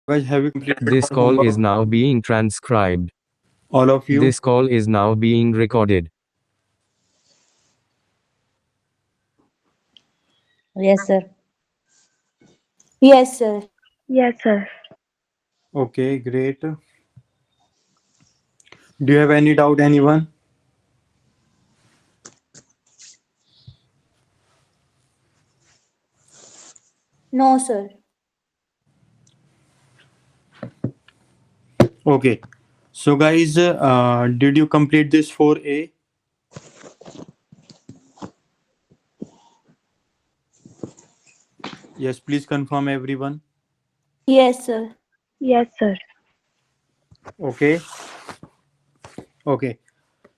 Guys, have you completed This your call is homework? now being transcribed. All of you? This call is now being recorded. Yes, sir. Yes, sir. Yes, sir. Okay, great. Do you have any doubt, anyone? No, sir. Okay. So, guys, did you complete this 4A? Yes, please confirm everyone. Yes, sir. Yes, sir. Okay. Okay.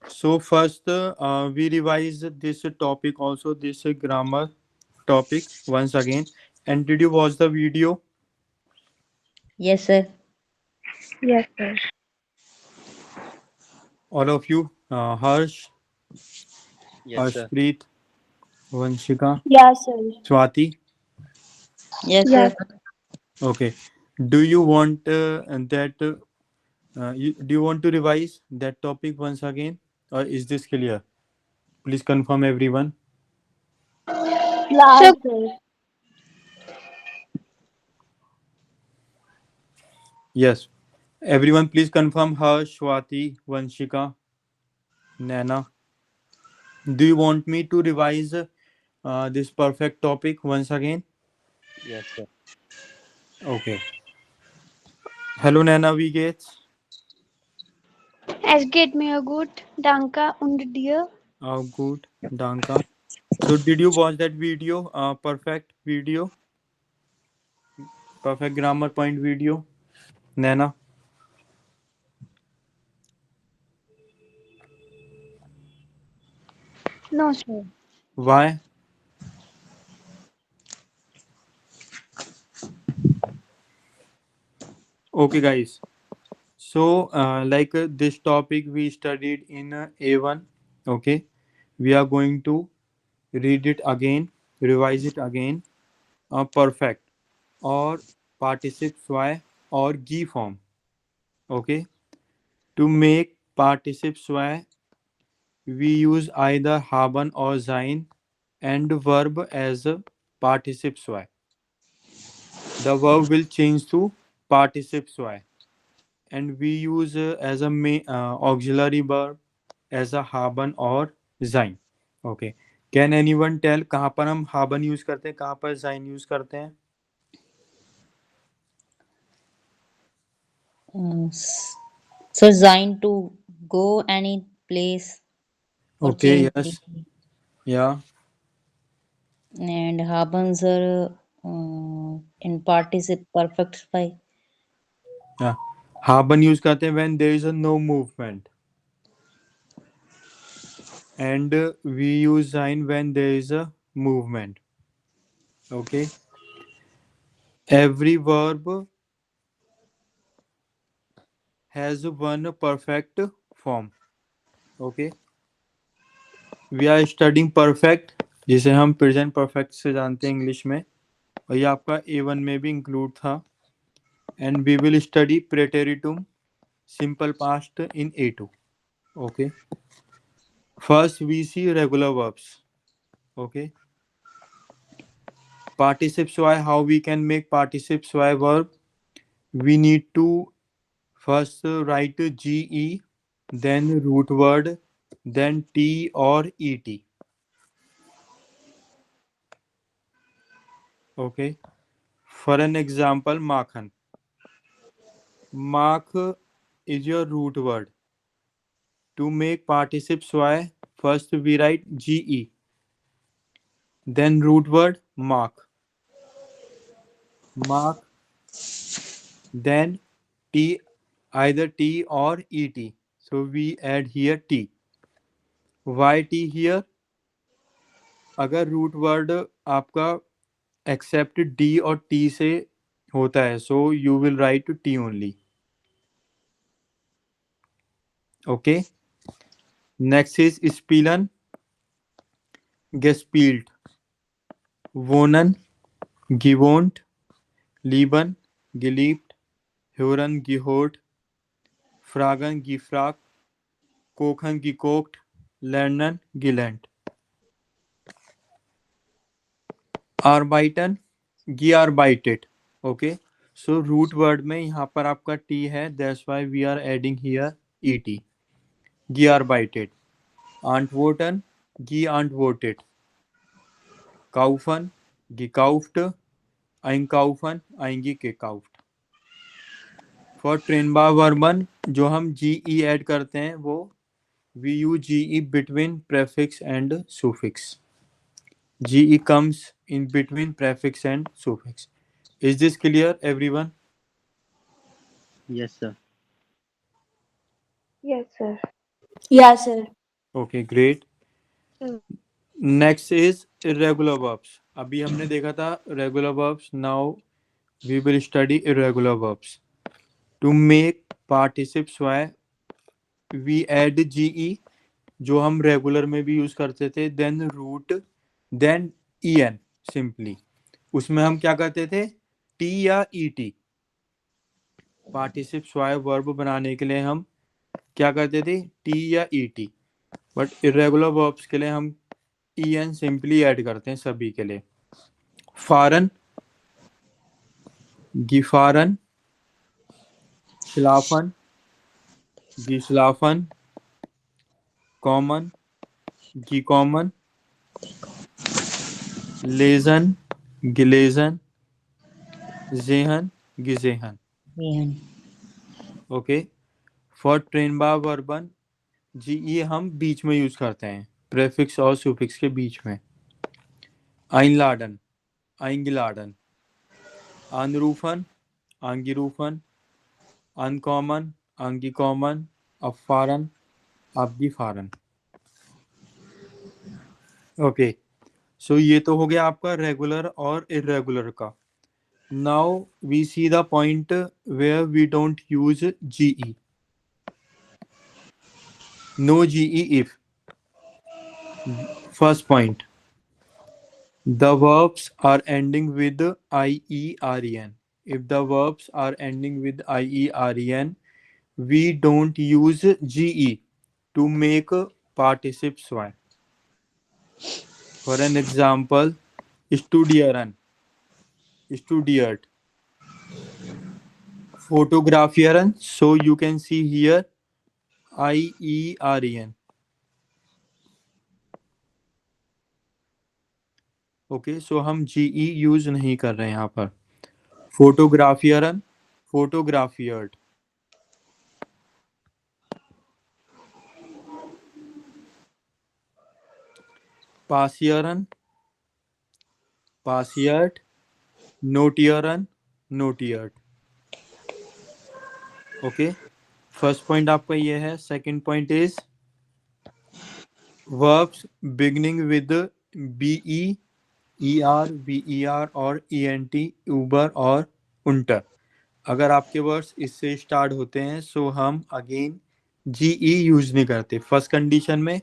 So, first, we revise this topic also, this grammar topic once again. And did you watch the video? Yes, sir. Yes, sir. All of you? Harsh, Yes, sir. Harshpreet, Vanshika, Yes, sir. Swati. Yes, Yes. sir. Okay. Do you want that? Do you want to revise that topic once again, or is this clear? Please confirm everyone. Sir, Yes, sir. Yes. Everyone, please confirm Harsh, Swati, Vanshika, Nana. Do you want me to revise this perfect topic once again? Yes, sir. Okay. Hello, Nana. Wie geht's? es geht mir gut. Danke und dir? Good. Danka. So, did you watch that video? Perfect video, perfect grammar point video, Nana. No, sir. Why? Okay, guys. So, this topic we studied in A1, okay, we are going to read it again, revise it again. Perfect or participle SY or GE form, okay. To make participle SY, we use either haben or sein and verb as a participle SY. The verb will change to participle SY, and we use as a auxiliary verb as a haben or sein. Okay. Can anyone tell कहाँ पर हम haben use करते हैं, कहाँ पर sein use करते हैं? So, Zain to go any place or Okay, change yes, city. yeah, And happens are in participle perfect by. yeah. haben use करते हैं when there is a no movement, and we use sein when there is a movement. Okay. Every verb has one perfect form. Okay. We are studying perfect, जिसे हम present perfect से जानते हैं English में, और ये आपका A1 में भी इंक्लूड था. एंड वी विल स्टडी प्रेटेरिटुम simple past in A2. Okay. First we see regular verbs. Okay. Participle SY, how we can make participle SY verb? We need to first write GE, then root word, then T or ET. Okay. For an example, Makhan. Mark is your root word. To make participle SY, first we write GE, then root word mark, mark, then T, either T or ET. So we add here T. Why T here? अगर root word आपका except D और T से होता है, so you will write T only. Okay. Next is स्पीलन, gespielt, wohnen, gewohnt, lieben, geliebt, hören gehört, fragen gefragt, kochen gekocht, lernen gelernt. Arbeiten gearbeitet. Okay, so root word में यहाँ पर आपका t है, that's why we are adding here et. Gearbeitet. Antworten geantwortet. Kaufen gekauft, einkaufen eingekauft. For trennbar verben जो हम ge add करते हैं वो we use ge between prefix and suffix. ge comes in between prefix and suffix. Is this clear, everyone? Yes, sir. Yes, sir. Yeah, sir. Okay, great. Mm. Next is irregular verbs. अभी हमने देखा था regular verbs. Now we will study irregular verbs. To make participes why we add ge जो हम regular में भी use करते थे, then root, then en simply. उसमें हम क्या करते थे, टी या et. पार्टिसिप्स वाई वर्ब बनाने के लिए हम क्या करते थे, टी या et. बट इरेगुलर वर्ब्स के लिए हम en सिंपली ऐड करते हैं सभी के लिए. फारन गिफारन, शिलाफन गिशलाफन, कॉमन गी कॉमन, लेजन गिलेजन, जेहन गिजेहन. Vihan. ओके. फॉर ट्रेनबा वर्बन जी हम बीच में यूज करते हैं, प्रेफिक्स और सुफिक्स के बीच में. आइनलाडन आइंगिलाडन, अनरूफन आंगिरूफन, अनकॉमन आंगी कॉमन, अफारन आपगी फारन. ओके, सो ये तो हो गया आपका रेगुलर और इरेगुलर का. Now we see the point where we don't use GE. No GE if. First point, the verbs are ending with ieren. If the verbs are ending with ieren, we don't use ge to make participes y. For an example, studieren, studiert, fotografieren. So you can see here ieren. Okay, so हम G E use नहीं कर रहे हैं यहाँ पर. फोटोग्राफियरन, फोटोग्राफियर्ड. पासियरन, पासियर्ड. नोटियरन, नोटियर्ड. ओके, फर्स्ट पॉइंट आपका ये है. Second point is verbs beginning with B E, E R, V E R और ईएनटी, ऊबर और उंटर. अगर आपके वर्ड्स इससे स्टार्ट होते हैं सो हम अगेन जीई यूज नहीं करते. फर्स्ट कंडीशन में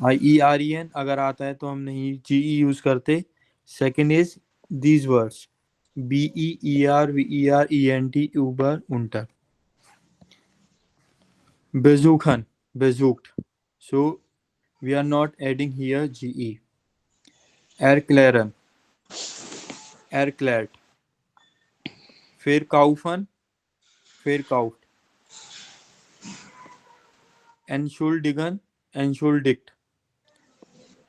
IEREN अगर आता है तो हम नहीं जीई यूज करते. Second is these words B E, E R, V E R, E N T, ऊबर, उंटर. बेजूखन, बेजूक्ट. So we are not adding here G E. एरक्लेरन, एरक्लेट. फिर काउफन, फिर काउफ्ट. एनशुल्डिगन, एनशुल्डिक्ट.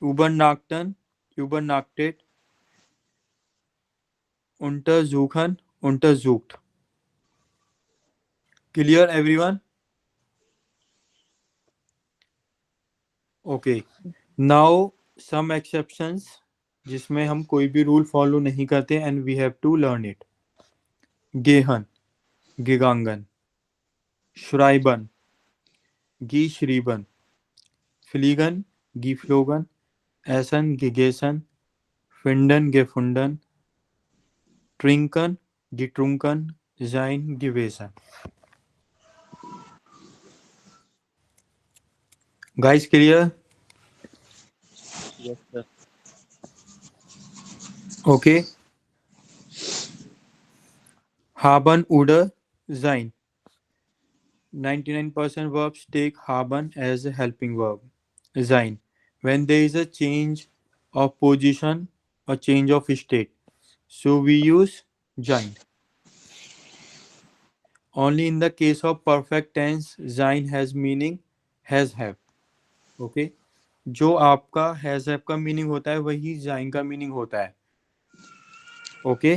Übernachten, übernachtet. Untersuchen, untersucht. Clear everyone? Okay. Now some exceptions जिसमें हम कोई भी रूल फॉलो नहीं करते and we have to learn it. Gehen, gegangen. Schreiben, geschrieben. Fliegen, geflogen. Essen, gegessen. Finden, gefunden. Trinken, getrunken. Sein, gewesen. Guys, clear? Yes, sir. Okay. Haben oder sein. 99% verbs take haben as a helping verb. Sein. When there is a change of position or change of state. So we use sein. Only in the case of perfect tense, sein has meaning has have. Okay. जो आपका has have का meaning होता है वही जाइन का meaning होता है. Okay.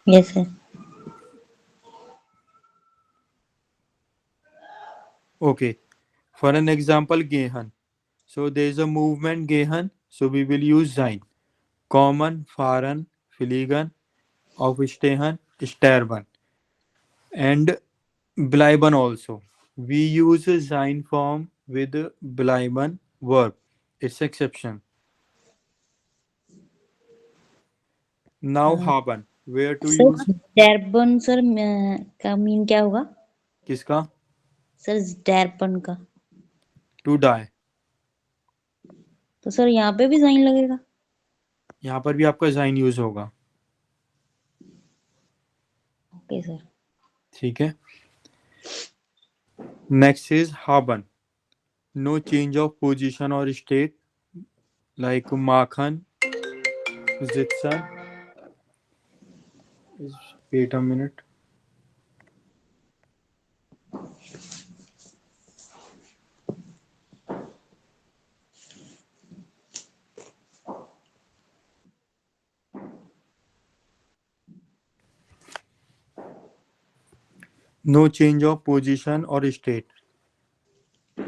Yes, sir. Okay. For an example, gehen. So there is a movement gehen. So we will use sein. Kommen, fahren, fliegen, aufstehen, sterben. And bleiben also. We use sein form with bleiben verb. It's exception. Now haben. Where to sir use? स्टैरबन sir का mean क्या होगा किसका? Sir स्टैरबन का To die. तो sir यहाँ पे भी साइन लगेगा यहाँ पर भी आपका sein यूज होगा. ओके सर ठीक है. Next is haben. No change of position or state like Makhan, Zitsan. Wait a minute. No change of position or state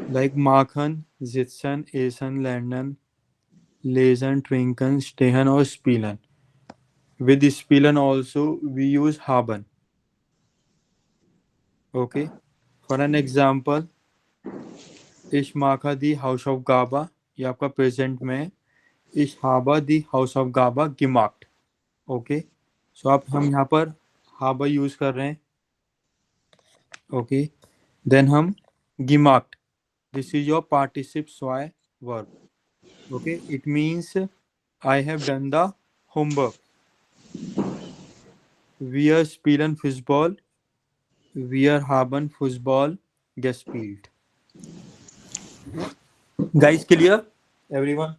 like Makhan, Zitsan, Asen, Landen, Lesen, Trinken, Stehen or Spielen. With Spielen also we use haben. Okay. For an example, Ich mache die Hausaufgabe. ये आपका present में है. Ich habe die Hausaufgabe gemacht. Okay. So आप हम यहाँ पर habe use कर रहे हैं. ओके. देन हम gemacht. This is your participle zwei verb. Okay. It means I have done the homework. Wir spielen Fußball. Wir haben Fußball gespielt. Guys, clear? Everyone?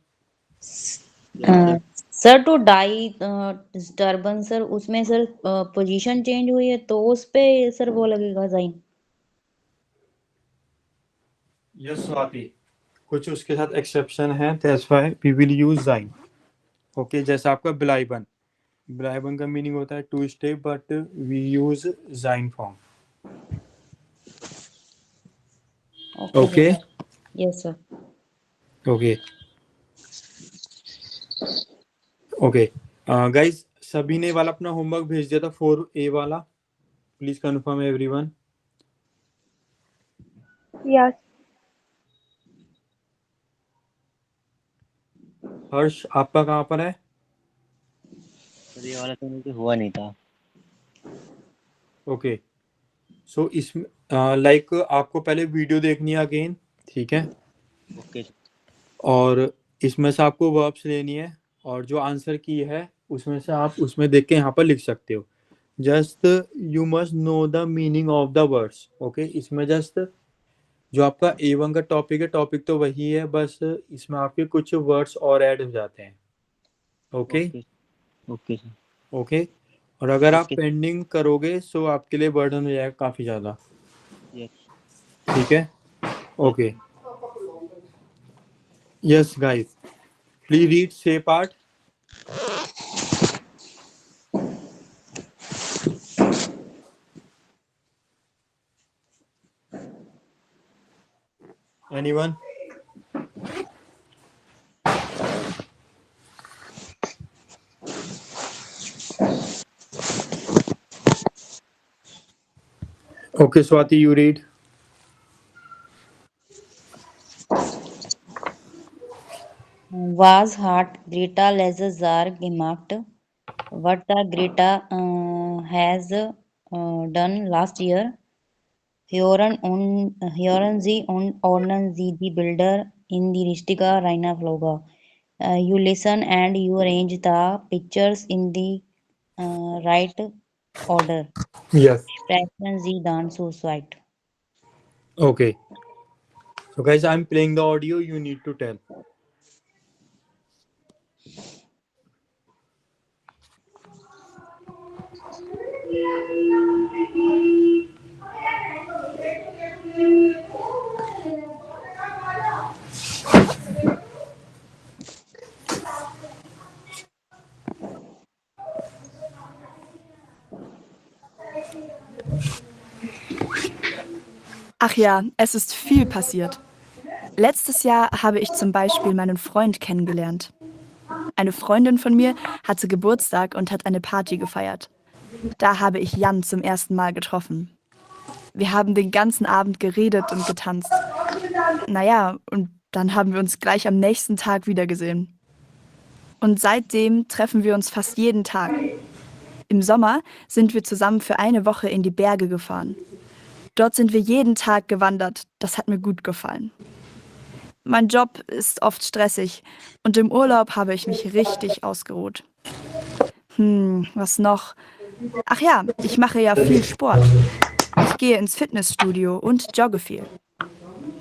Sir to die स्टर्बन sir उसमें sir position change हुई है तो उस पे sir वो लगेगा sign yes Swati. कुछ उसके साथ एक्सेप्शन है. That's why we will use sein. Okay. जैसा आपका bleiben. Bleiben का मीनिंग होता है to stay but we use sein form. Okay. Yes sir okay. Okay. Guys, सभी ने वाला अपना होमवर्क भेज दिया था 4A वाला. Please confirm everyone. Yes. हर्ष, आपका कहाँ पर है? सर ये वाला तो मुझे हुआ नहीं था. ओके. सो इसमें लाइक आपको पहले वीडियो देखनी है अगेन. ठीक है. ओके. और इसमें से आपको वर्ब्स लेनी है और जो आंसर की है उसमें से आप उसमें देख के यहाँ पर लिख सकते हो. Just you must know the meaning of the words. Okay. इसमें जस्ट जो आपका A1 का टॉपिक है, टॉपिक तो वही है, बस इसमें आपके कुछ वर्ड्स और ऐड हो जाते हैं. ओके. Okay sir. ओके. और अगर आप ओके. पेंडिंग करोगे तो आपके लिए बर्डन हो जाएगा काफ़ी ज़्यादा. यस. ठीक है. Okay. Yes guys, please read से part. Anyone? Okay, Swati, you read. Was hat Greta Lazar gemacht? What the Greta has done last year? Hören Sie und ordnen Sie die Bilder in die richtige Reihenfolge. You listen and you arrange the pictures in the right Oder Yes. sprechen Sie dann zu zweit? Okay. So guys, I'm playing the audio. You need to tell. Ach ja, es ist viel passiert. Letztes Jahr habe ich zum Beispiel meinen Freund kennengelernt. Eine Freundin von mir hatte Geburtstag und hat eine Party gefeiert. Da habe ich Jan zum ersten Mal getroffen. Wir haben den ganzen Abend geredet und getanzt. Naja, und dann haben wir uns gleich am nächsten Tag wiedergesehen. Und seitdem treffen wir uns fast jeden Tag. Im Sommer sind wir zusammen für eine Woche in die Berge gefahren. Dort sind wir jeden Tag gewandert. Das hat mir gut gefallen. Mein Job ist oft stressig und im Urlaub habe ich mich richtig ausgeruht. Was noch? Ach ja, ich mache ja viel Sport. Ich gehe ins Fitnessstudio und jogge viel.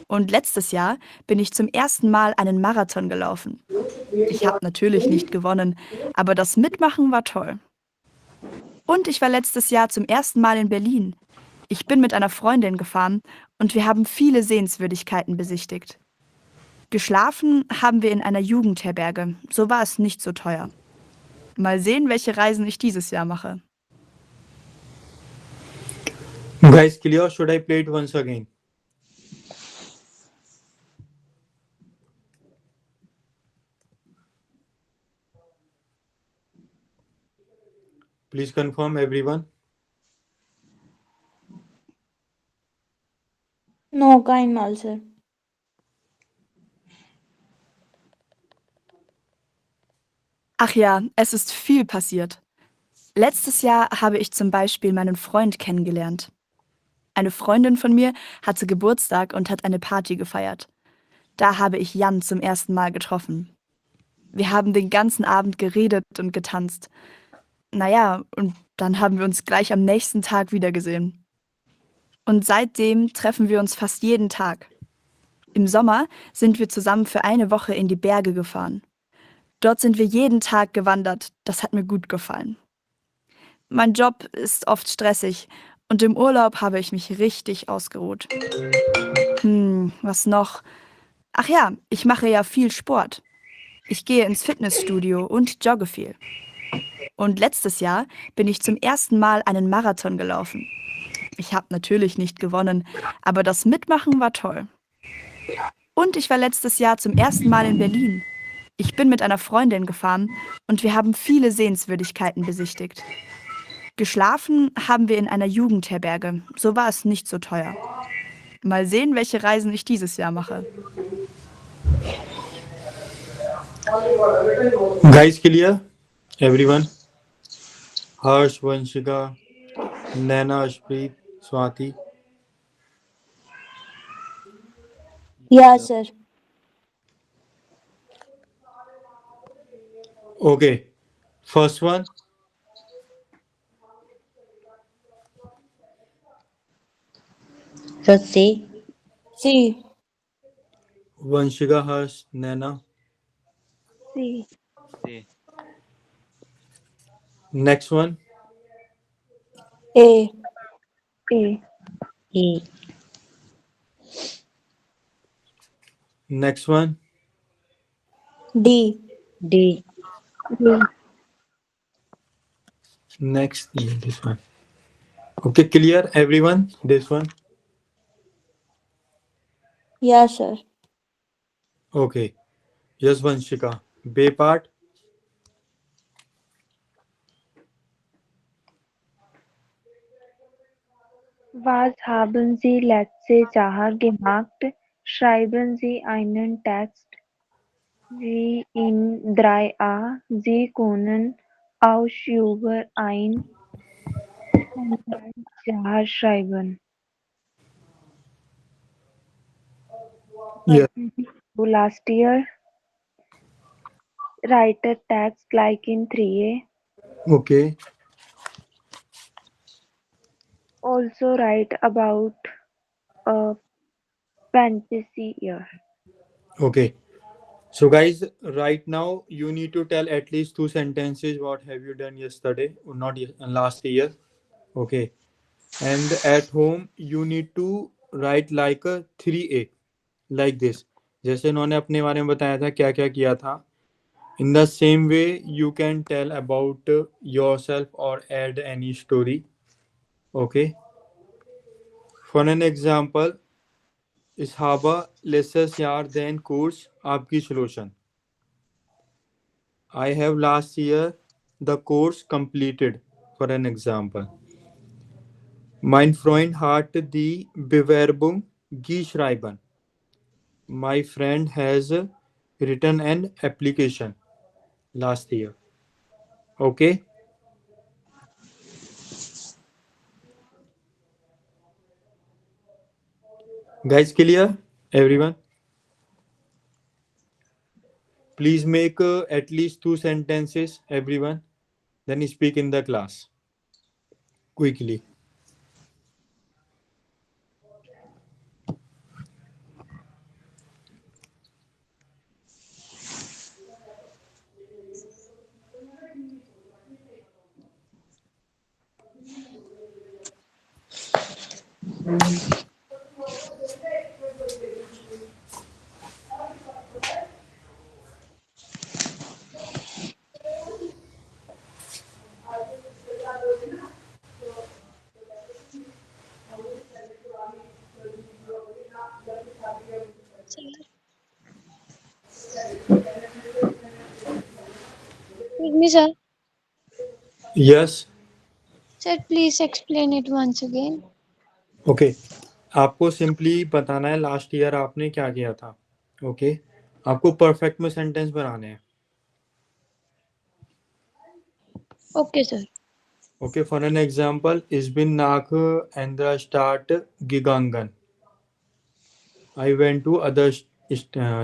Und letztes Jahr bin ich zum ersten Mal einen Marathon gelaufen. Ich habe natürlich nicht gewonnen, aber das Mitmachen war toll. Und ich war letztes Jahr zum ersten Mal in Berlin. Ich bin mit einer Freundin gefahren und wir haben viele Sehenswürdigkeiten besichtigt. Geschlafen haben wir in einer Jugendherberge, so war es nicht so teuer. Mal sehen, welche Reisen ich dieses Jahr mache. Guys, clear? Should I play it once again? Please confirm, everyone. No, keinmal, sir. Ach ja, es ist viel passiert. Letztes Jahr habe ich zum Beispiel meinen Freund kennengelernt. Eine Freundin von mir hatte Geburtstag und hat eine Party gefeiert. Da habe ich Jan zum ersten Mal getroffen. Wir haben den ganzen Abend geredet und getanzt. Naja, und dann haben wir uns gleich am nächsten Tag wiedergesehen. Und seitdem treffen wir uns fast jeden Tag. Im Sommer sind wir zusammen für eine Woche in die Berge gefahren. Dort sind wir jeden Tag gewandert. Das hat mir gut gefallen. Mein Job ist oft stressig und im Urlaub habe ich mich richtig ausgeruht. Was noch? Ach ja, ich mache ja viel Sport. Ich gehe ins Fitnessstudio und jogge viel. Und letztes Jahr bin ich zum ersten Mal einen Marathon gelaufen. Ich habe natürlich nicht gewonnen, aber das Mitmachen war toll. Und ich war letztes Jahr zum ersten Mal in Berlin. Ich bin mit einer Freundin gefahren und wir haben viele Sehenswürdigkeiten besichtigt. Geschlafen haben wir in einer Jugendherberge, so war es nicht so teuer. Mal sehen, welche Reisen ich dieses Jahr mache. Guys, clear? Everyone? Harsh, Vanshika, Naina, Ashpreet, Swati. Yeah, sir. Okay. First one. So say, C. Vanshika, Harsh, Naina. C. C. Next one. A. A. A, Next one. D. D, D. Next. Yeah, this one. Okay, clear, everyone? This one. Yeah, sir. Okay. Yes, Vanshika. Bay part. Was haben Sie letztes Jahr gemacht? Schreiben Sie einen Text wie in 3a. Sie können auch über ein Jahr schreiben. Yeah. Last year, write a text like in 3a. Okay. also write about a fantasy year. Okay. So, guys, right now you need to tell at least two sentences. What have you done yesterday or not last year? Okay. And at home you need to write like a 3A, like this. जैसे उन्होंने अपने बारे में बताया था क्या क्या किया था. In the same way, you can tell about yourself or add any story. Okay. For an example, Ishaba lessons यार then course आपकी solution. I have last year the course completed. For an example, mein Freund hat die Bewerbung geschrieben. My friend has written an application last year. Okay, guys, clear? Everyone, please make at least two sentences. Everyone, then speak in the class quickly. Sir, excuse me, sir. Yes. Sir, please explain it once again. Okay. आपको simply बताना है last year आपने क्या किया था. Okay okay? आपको perfect में sentence बनाने हैं. Okay, sir. Okay, for an example, ich bin nach einer Stadt gegangen. I went to other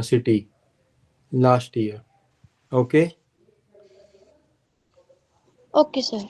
city last year. Okay. Okay, sir.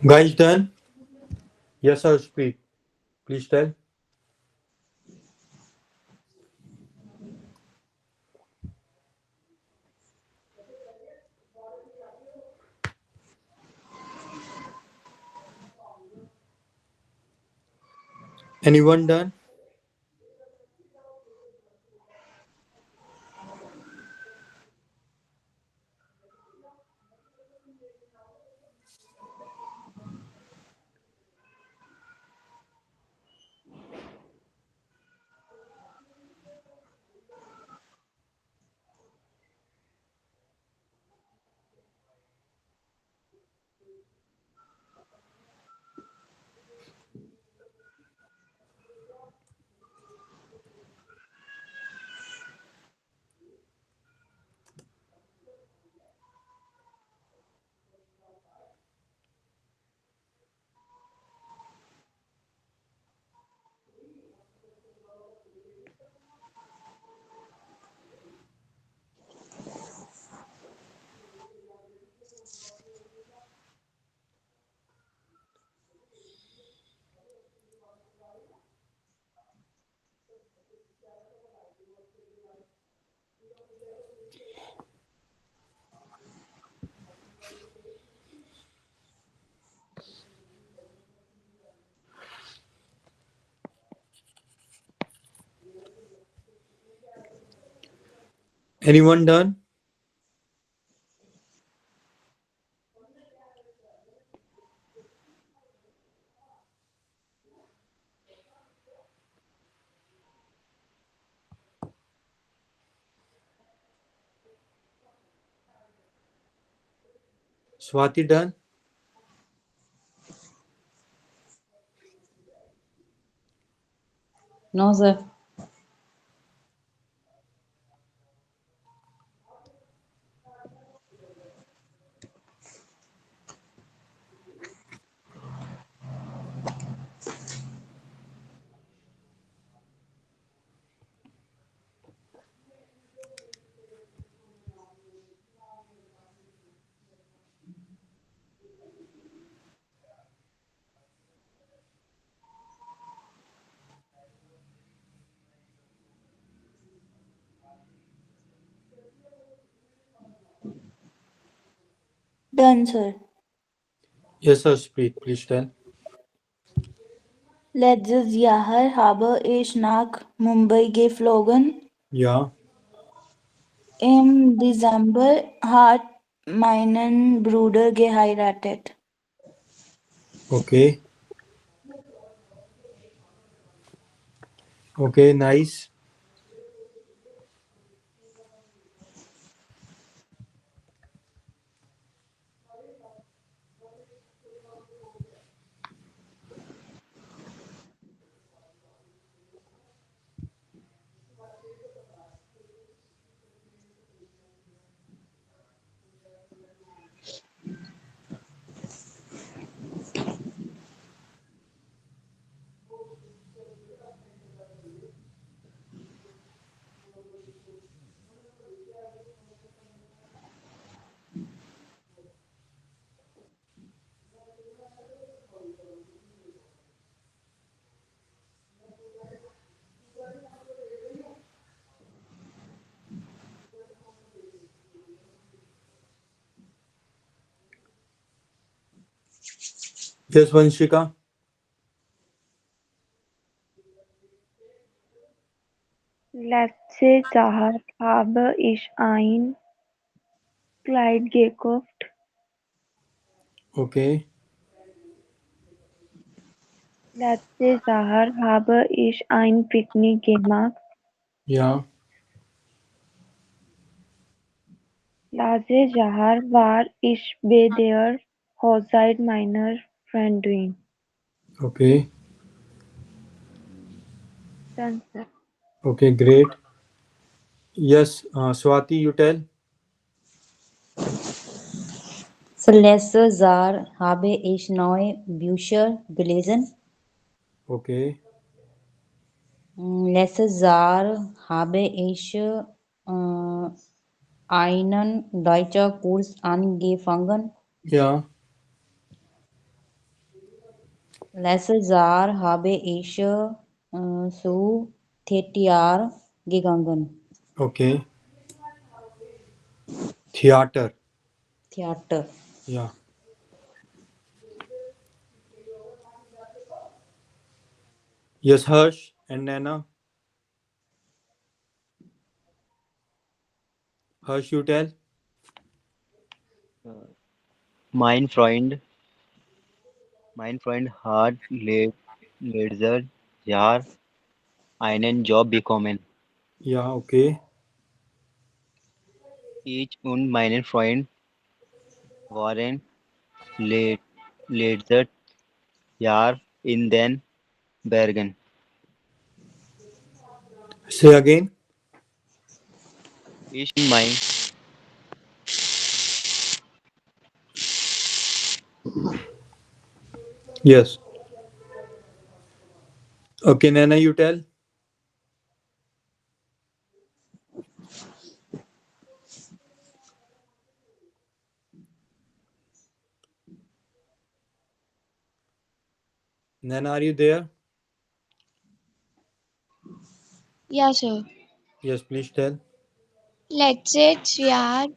Guys, done? Yes, sir. Speak. Please tell. Anyone done? Anyone done? Swati done? No, sir. Done, sir. Yes, Harshpreet, please tell. Letztes Jahr habe ich nach Mumbai geflogen. Yeah. Im Dezember hat meinen Bruder geheiratet. Okay. Okay, nice. Yes, Vanshika. Letztes Jahr habe ich ein Kleid gekauft. Okay. Letztes Jahr habe ich ein Picknick gemacht. Yeah. Letztes Jahr war ich bei der Hochzeit meiner Freundin. Okay. Done, sir. Okay, great. Yes, Swati, you tell. So letztes Jahr habe ich neue Bücher gelesen. Okay. Letztes Jahr habe ich einen deutschen Kurs angefangen. Yeah. Letztes Jahr habe ich zu Theater gegangen. Okay. Theater. Theater. Yeah. Yes, Harsh and Nana. Harsh, you tell. Mein Freund, mein Freund hat letztes Jahr einen Job bekommen. Yeah. Okay. Ich und mein Freund waren le letztes Jahr in den Bergen. Say again. Ich und mein Yes. Okay, Nana, you tell. Nana, are you there? Yeah, sir. Yes, please tell. Letztes Jahr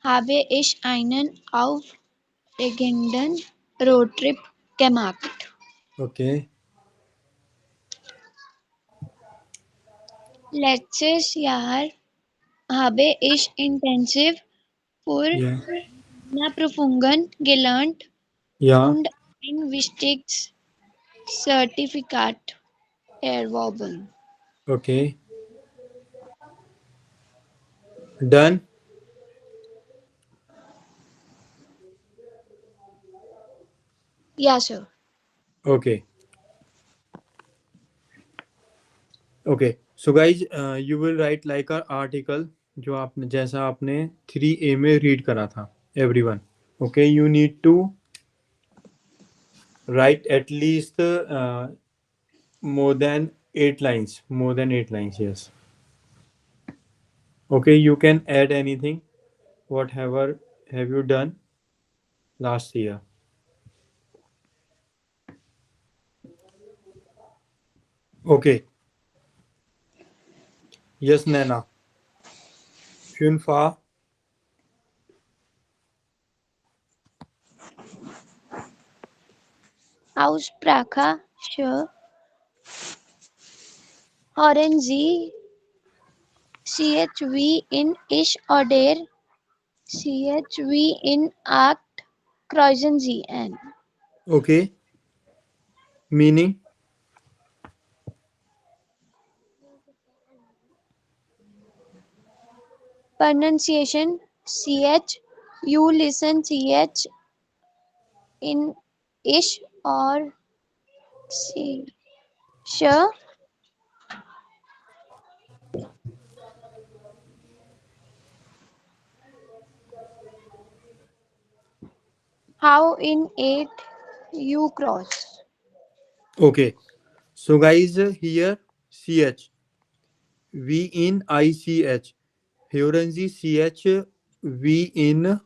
habe ich einen aufregenden Roadtrip gemacht. Okay. Letztes Jahr habe ich intensiv für Yeah. Prüfungen gelernt Yeah. und ein wichtiges Zertifikat erworben. Okay. Done. Ja, sir. Okay. Okay. So guys, you will write like an article जो आपने जैसा आपने 3A में read करा था everyone. Okay, you need to write at least more than 8 lines. More than 8 lines, yes. Okay, you can add anything, whatever have you done last year. Okay. Yes, Nana. Schön fahr. Aussprache hören Sie CHV in Ich oder CHV in Act kreuzen Sie an. Okay. Meaning? Pronunciation CH. You listen CH in ish or sh. How in it you cross. Okay. So guys, here CH. V in ICH. Hurenzi CH V in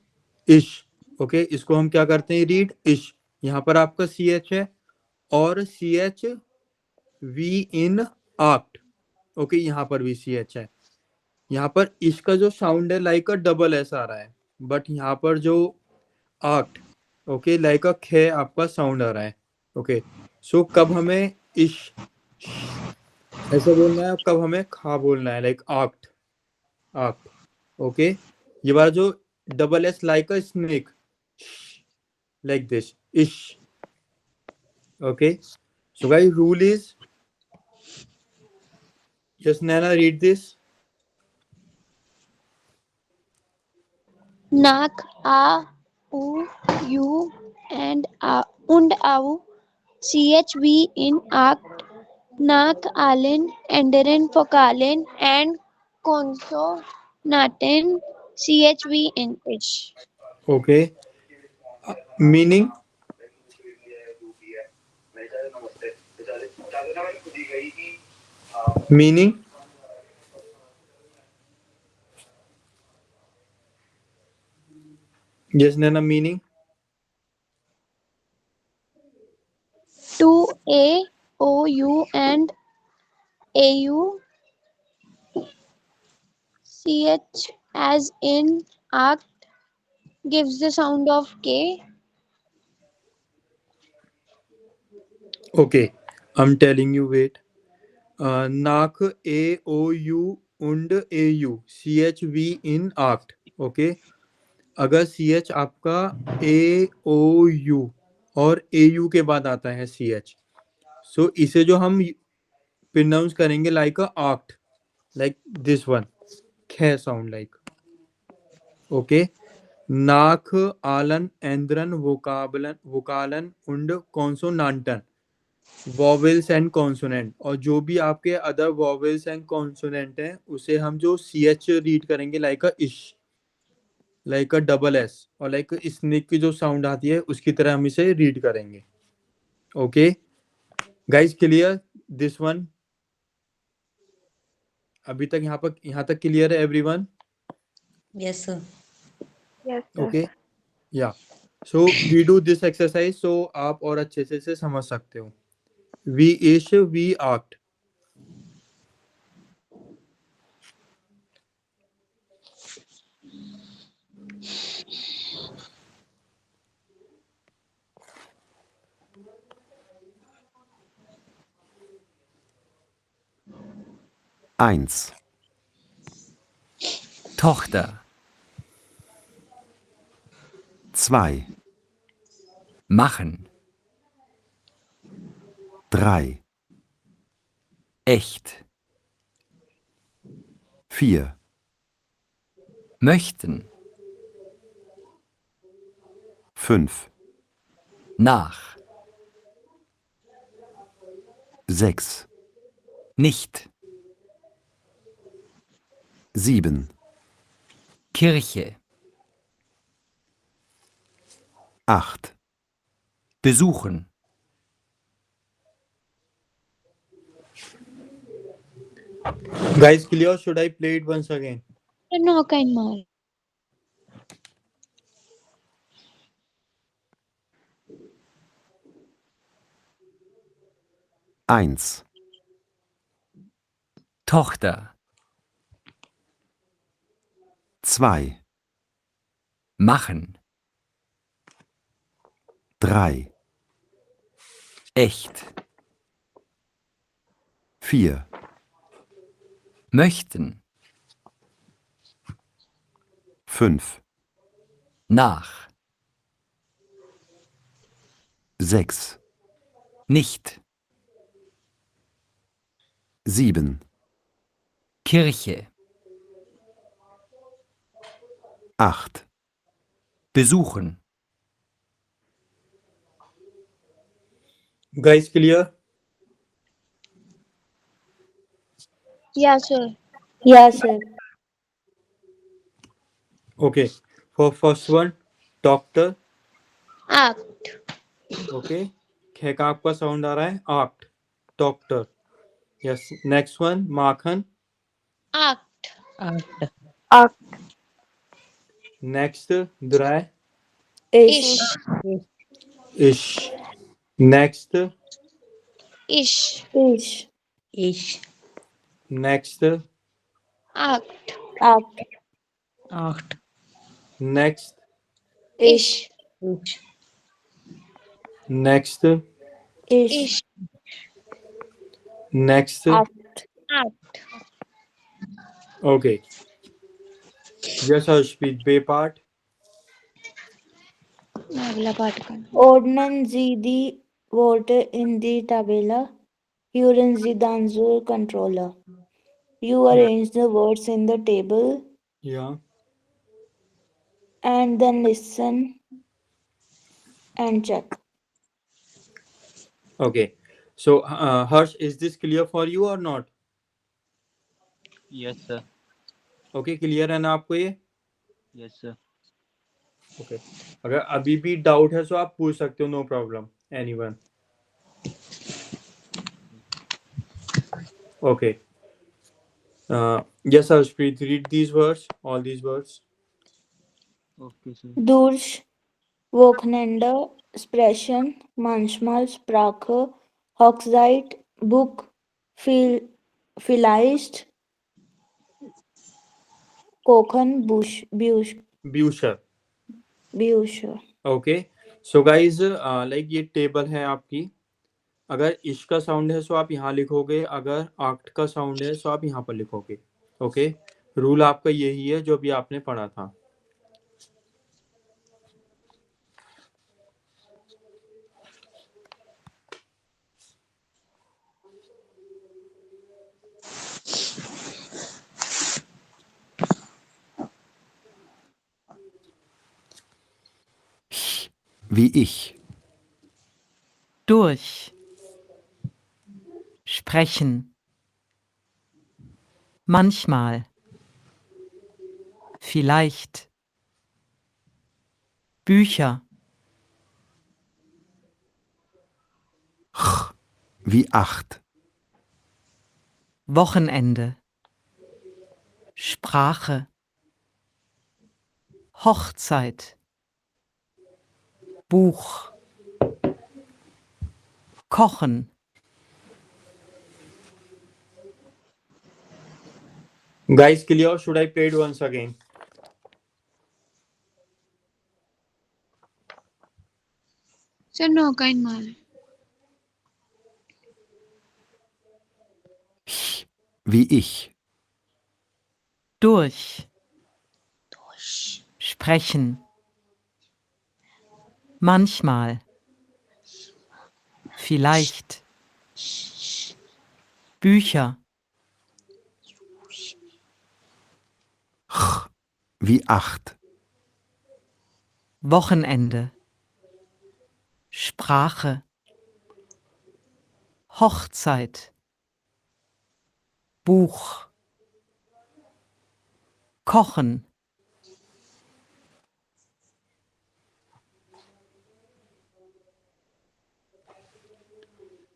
ish. Okay. इसको हम क्या करते हैं read इश. यहाँ पर आपका CH है और CH V in act. Okay यहाँ पर भी CH है. यहाँ पर इश का जो साउंड है लाइक अ डबल एस आ रहा है, बट यहाँ पर जो आक्ट ओके लाइक अ खे आपका साउंड आ रहा है. ओके सो कब हमें इश ऐसे बोलना है, कब हमें खा बोलना है, लाइक आक्ट आक्ट. ओके ये वाला जो double S like a snake like this ish. Okay so guys rule is just Naina read this. Nach a u u und au chv in act nach allen anderen Vokalen and Konsonanten chv in ish. Okay meaning meaning yes nana meaning To a o u and au ch as in act gives the sound of k. okay I'm telling you wait. Nach a o u und a u ch v in act. Okay अगर C H आपका ए ओ you और ए you के बाद आता है C H, सो इसे जो हम प्रोनाउंस करेंगे like a act, like this one खे साउंड लाइक. ओके नाक आलन एंद्रन वोकालन उंड कॉन्सोनांटन वॉवेल्स एंड कॉन्सोनेंट, और जो भी आपके अदर वॉवेल्स एंड कॉन्सोनेंट हैं उसे हम जो सी एच रीड करेंगे लाइक अ इश, लाइक अ डबल एस, और लाइक स्नेक की जो साउंड आती है उसकी तरह हम इसे रीड करेंगे. Okay guys clear this one? अभी तक यहाँ तक क्लियर है everyone? Yes, sir. Yes, sir. Okay या so we do this exercise so आप और अच्छे से इसे समझ सकते हो. वी इश we act. 1, Tochter, 2, machen, 3, echt, 4, möchten, 5, nach, 6, nicht, 7, Kirche, 8, besuchen, Guys, clear? Should I play it once again? Sir, no kind mal. 1, Tochter, 2, machen, 3, echt, 4, möchten, 5, nach, 6, nicht, 7, Kirche, 8, besuchen, Guys, clear? Yeah, sir. Yeah, sir. Okay. For first one, doctor. Act. Okay. खे का आपका sound आ रहा है act doctor. Yes. Next one माखन. Act. Act. Act. Next द्राय. Ish. Ish. Next. Ish. Ish. Ish. Next. Act. Act. Act. Next. Ish. Ish. Next. Ish. Ish. Next. Act. Act. Okay. Yes Harshpreet बे part. मैं अगला पाठ कर. Ordnen Sie die Worte in die Tabelle. Führen Sie dann zur Controller. You arrange the words in the table या. and then listen and check. Okay. So Harsh, is this clear for you or not? Yes, sir. Okay, clear है ना आपको ये? Yes, sir. Okay. अगर अभी भी doubt है तो आप पूछ सकते हो. No problem. Anyone. Okay. Yes, Harshpreet, read these words, all these words. Okay, sir. Durch Wochenende, Sprechen, manchmal Sprache, Hochzeit, Buch, vielleicht, Kochen, Bücher. Bücher. Okay. So guys, like ये टेबल है आपकी. अगर इश का साउंड है तो आप यहाँ लिखोगे. अगर आक्ट का साउंड है तो आप यहाँ पर लिखोगे. ओके. रूल आपका यही है जो भी आपने पढ़ा था. wie ich, durch, sprechen, manchmal, vielleicht, Bücher, wie 8, Wochenende, Sprache, Hochzeit, Buch, Kochen, Guys, clear? Should I play it once again? Sir, no kind mal. wie ich, durch, sprechen, manchmal, vielleicht, Bücher, Ch wie 8. Wochenende, Sprache, Hochzeit, Buch, Kochen,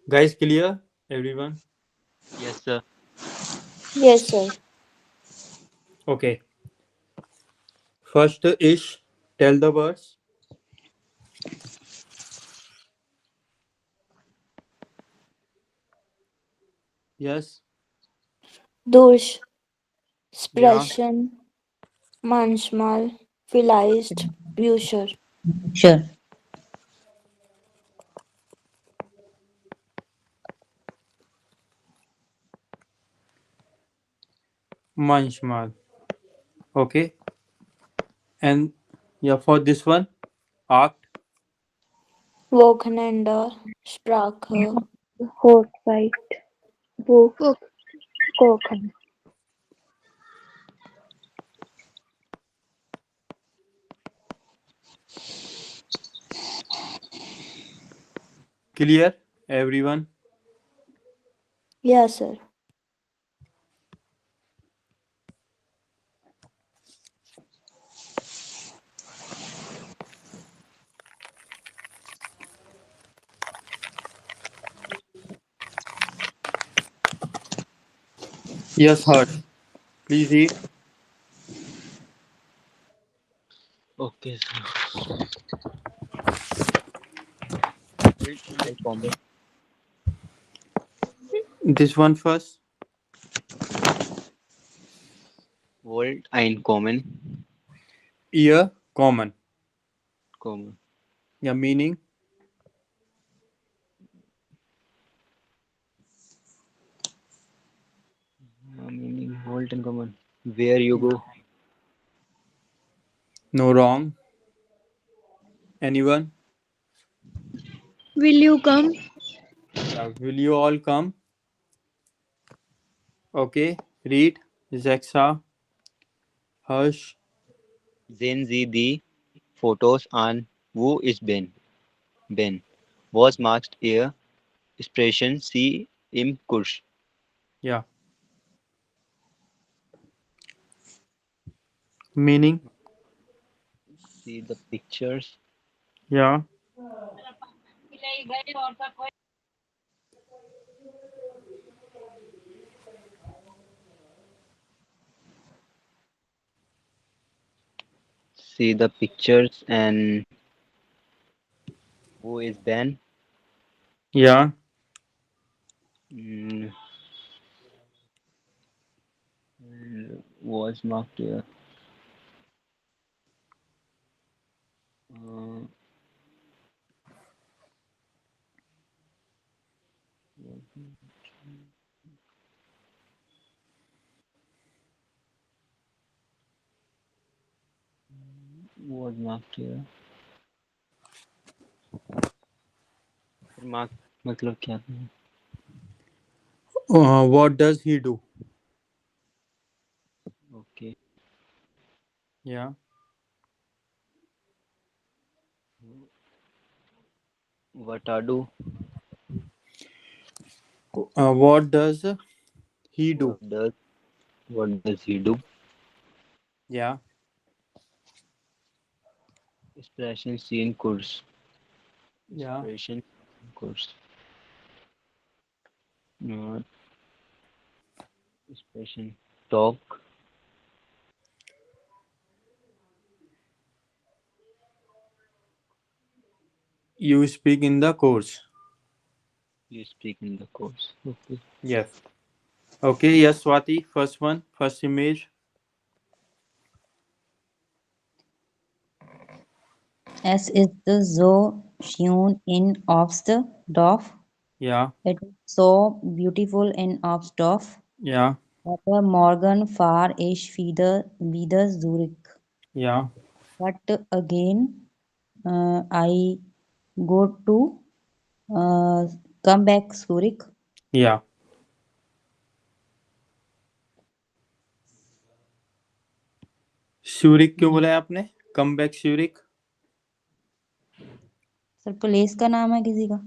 Guys, clear? Everyone? Yes, sir. Yes, sir. Okay. First Ish, tell the words. Yes. Durch, Yeah. sprechen, manchmal, vielleicht, Bücher. Sure. Manchmal. Okay. And yeah, for this one, Acht. Wochenende, Sprache, Hochzeit, Buch, Kochen. Clear? Everyone? Yes, sir. Yes, Harsh. Please read. Okay, sir. I comment. This one first. Volt ein Kommen. Ear, common. Kommen. Yeah, meaning. Meaning Volt and Kommen. Where you go. No wrong. Anyone? Will you come? Yeah, will you all come? Okay. Read. Zexa, Harsh. Sehen Sie die Fotos an. Wo ist Ben? Ben. Was macht ihr? Sprechen Sie im Kurs. Yeah. Meaning. See the pictures. Yeah. See the pictures and who is Ben? Yeah. Mm, was marked here. Uh, was marked here. Mark मतलब क्या है? What does he do? Okay. Yeah. What are do? What does he do? What does he do? Yeah. Expression scene course. Yeah. Expression course. Not expression talk. You speak in the course. You speak in the course. Okay. Yes. Okay. Yes, Swati. First one. First image. Es ist so schön in Obstdorf. Yeah. It is so beautiful in Obstdorf. Yeah. Aber morgen fahre ich wieder zurück. Yeah. But again, I go to come back zurück. Yeah. श्यूरिक क्यों बोला है आपने? Come back Zurich. Sir place का नाम है किसी का?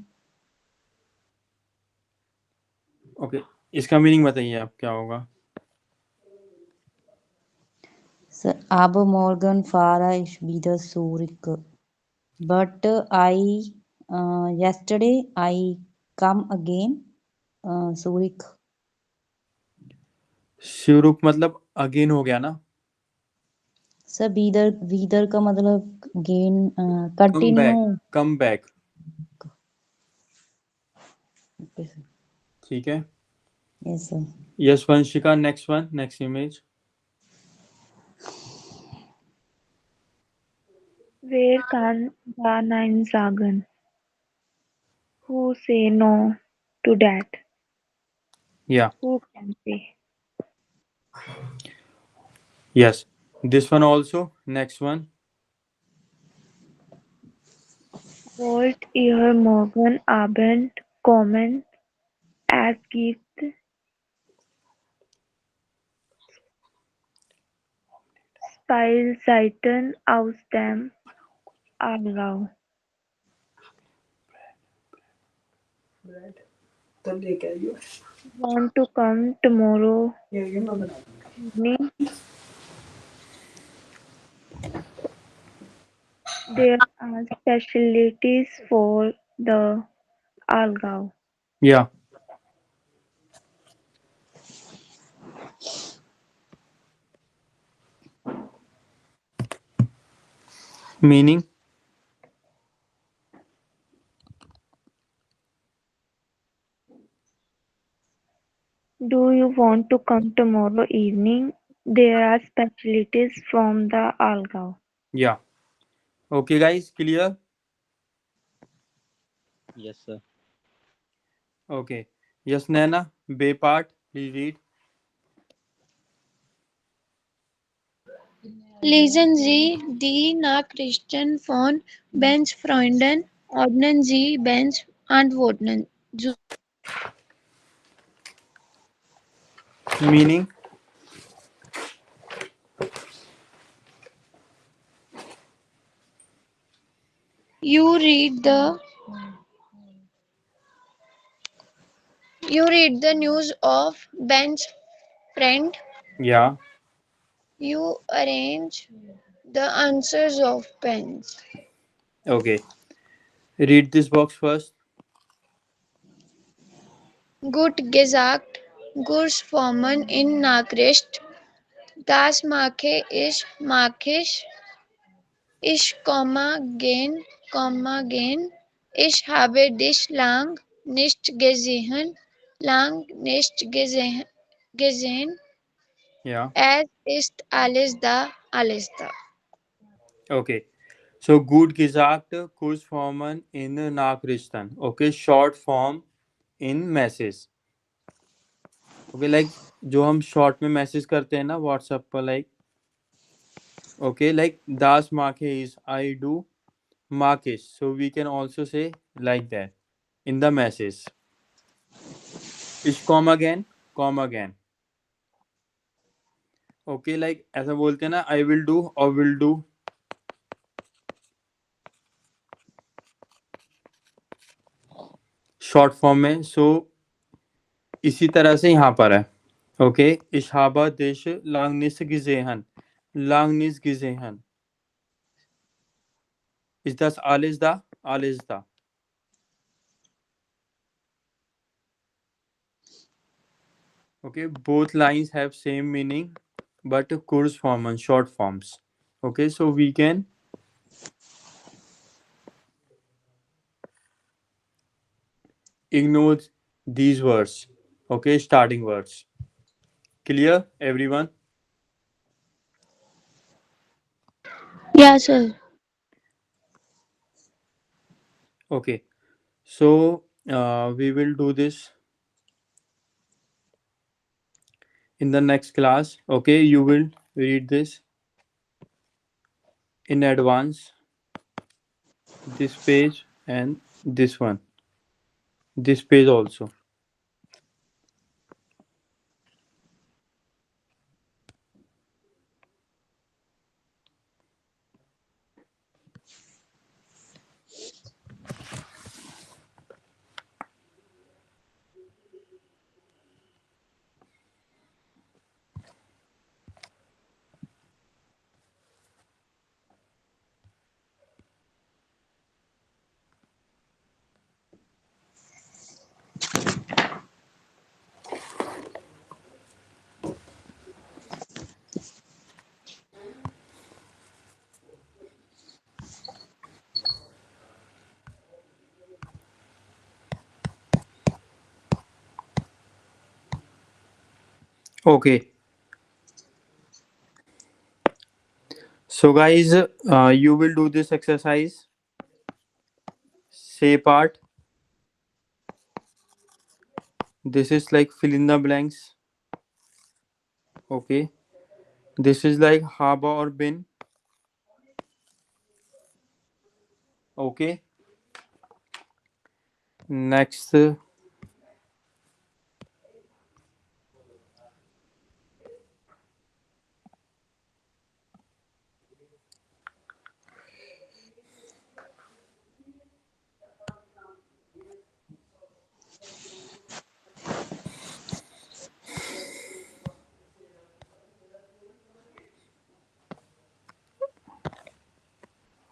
Okay, इसका मीनिंग बताइए आप क्या होगा. Sir, aber morgen fahre ich wieder zurück. But yesterday I come again zurück. श्यूरुक मतलब अगेन हो गया ना. सर वीदर का मतलब गेन कम कंटिन्यू. बैक. Come back. ठीक है. Yes sir. Yes Vanshika, next one, next image. Wer kann da Nein sagen? Who say no to that? या. Who can say? Yes. This one also. Next one. Wollt ihr morgen Abend kommen? Es gibt Speiszeiten aus dem Aargau. Want to come tomorrow evening? There are specialties for the Aargau. या. Meaning. Do you want to come tomorrow evening? There are specialties from the Aargau. Yeah. Okay guys, clear. Yes, sir. Okay. Yes Naina, B part please read. Lesen Sie die Nachrichten von Ben's Freunden, ordnen Sie Ben's Antworten. Meaning. You read the news of Ben's friend. या. You arrange the answers of Ben's. Okay. Read this box first. Gut gesagt, Kursformen in Nachricht. Das mache ich, gehen. Ich habe dich lang nicht gesehen. या. Es ist alles da. Okay. So gut gesagt, Kurzformen in Nachrichten. Okay, short form in message. Okay, like जो हम short में message करते हैं ना WhatsApp पर, like okay, like das mache is I do makish. So we can also say like that in the message. Ich come again. Okay, like ऐसा बोलते हैं ना I will do or will do. Short form में. सो इसी तरह से यहाँ पर है. Okay. Ich habe dich lang nicht gesehen. Lang nicht gesehen. Ist das alles da? Alles da. Okay, both lines have same meaning but kurz form and short forms. Okay, so we can ignore these words. Okay, starting words. Clear everyone? Yeah, sir. Okay, so we will do this in the next class. Okay, you will read this in advance, this page and this one, this page also. Okay, so guys, you will do this exercise. Say part. This is like fill in the blanks. Okay, this is like haba or bin. Okay, next.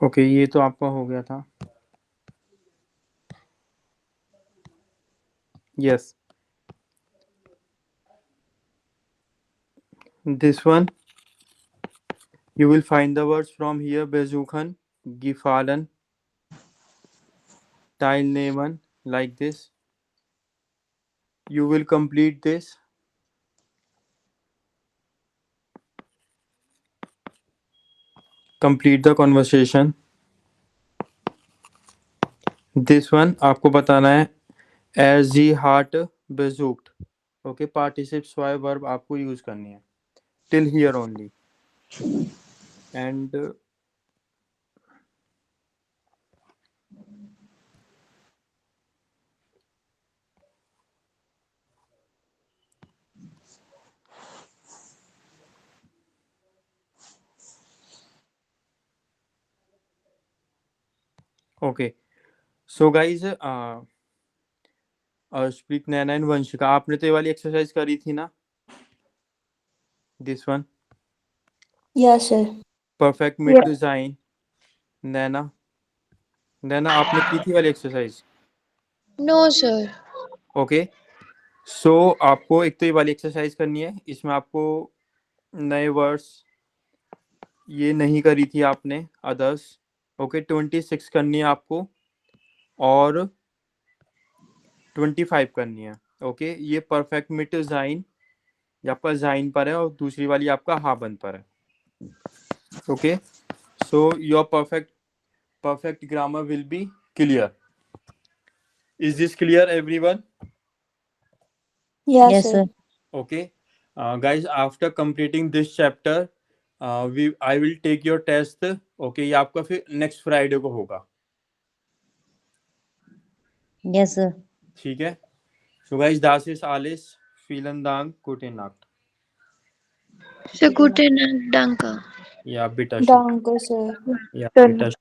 Okay, ये तो आपका हो गया था. Yes, this one you will find the words from here: besuchen, gefallen, teilnehmen, like this. You will complete this. Complete the conversation. This one आपको बताना है as the heart besucht. Okay, participle SY verb आपको use करनी है. Till here only. And okay, so guys, Arshpreet, Naina and Vanshika, आपने तो ये वाली एक्सरसाइज करी थी ना? This one, Yes, sir. Perfect mid design. Naina, Naina आपने की थी वाली exercise? No, sir. Okay, so आपको एक तो ये वाली एक्सरसाइज करनी है. इसमें आपको नए वर्ड्स ये नहीं करी थी आपने, अदर्स. ओके, 26 करनी है आपको और 25 करनी है. ओके, ये परफेक्ट मिड डिजाइन ये आपका जाइन पर है और दूसरी वाली आपका हाबन पर है. Okay, so your perfect grammar will be clear. Is this clear, everyone? Yes, Yes, sir. sir. Okay, guys, after completing this chapter, I will take your test. Okay, ये आपका फिर next Friday को होगा. Yes, sir. ठीक है. So guys, das ist alles. Vielen Dank. Gute Nacht. So, guten Nacht, danke. Ja, bitte schön. Danke, sir. Ja, bitte schön.